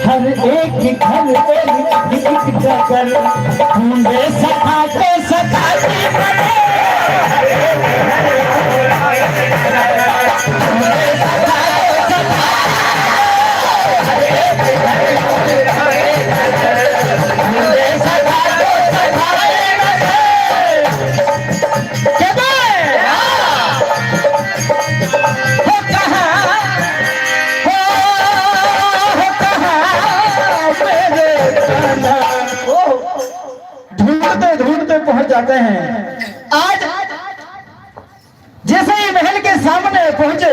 हर एक घर एक डगर ढूंढे सखा के सखा की बने। ढूंढते ढूंढते पहुंच जाते हैं। आज जैसे ही महल के सामने पहुंचे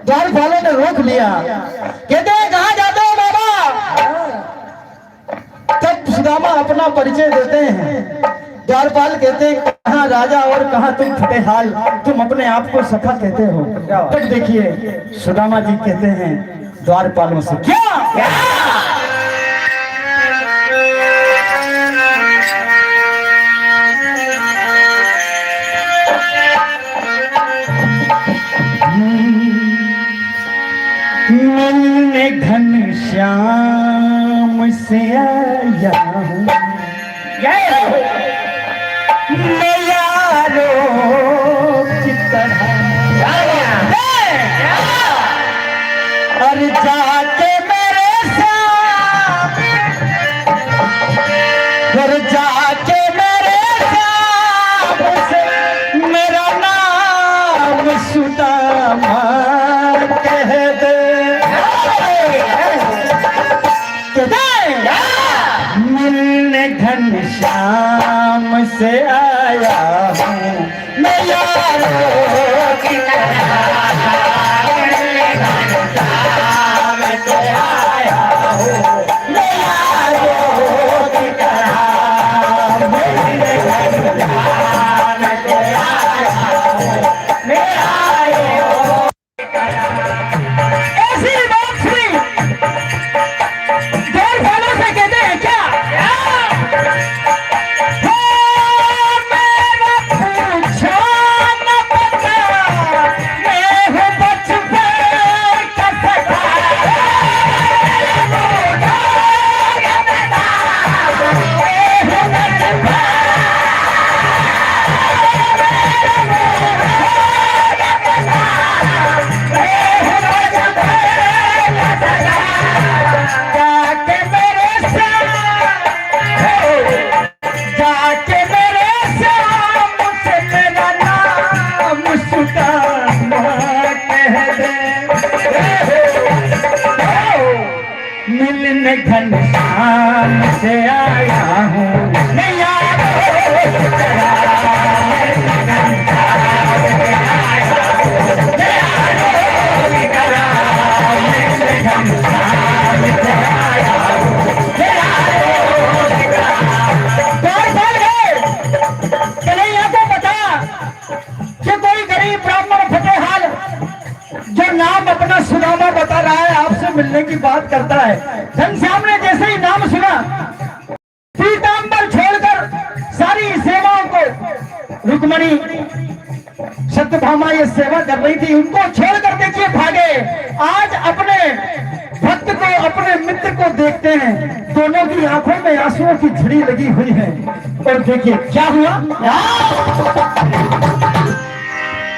द्वारपालों ने रोक लिया। कहते हैं कहां जाते हो बाबा? तब सुदामा अपना परिचय देते हैं। द्वारपाल कहते हैं कहां राजा और कहां तुम फटे हाल, तुम अपने आप को सखा कहते हो। तब देखिए सुदामा जी कहते हैं द्वारपालों से क्या मिलने घनश्याम से आया हूँ मैं यारों की तरह। और जाके मेरे साथ और जाके मेरे साथ से मेरा नाम सुदामा कह दे। मिलने घनश्याम से आया हूँ मैं यारों की तरह। घनश्याम से आया हूँ मैं यारों की तरह। मिलने घनश्याम से आया हूँ मैं यारों की तरह। ऐसी बात सुनी द्वारपालों से कहते हैं क्या मिलने घनश्याम से आया हूँ मैं यारों की कन्हैया को बता कि कोई गरीब ब्राह्मण फटे हाल जो नाम अपना सुदामा बता रहा है आपसे मिलने की बात करता है। घनश्याम ने जैसे ही नाम सुना पीतांबर छोड़कर सारी सेवाओं को रुक्मणी सत्यभामा ये सेवा कर रही थी उनको छोड़कर देखिए भागे। आज अपने भक्त को अपने मित्र को देखते हैं दोनों की आंखों में आंसुओं की झड़ी लगी हुई है। और देखिए क्या हुआ।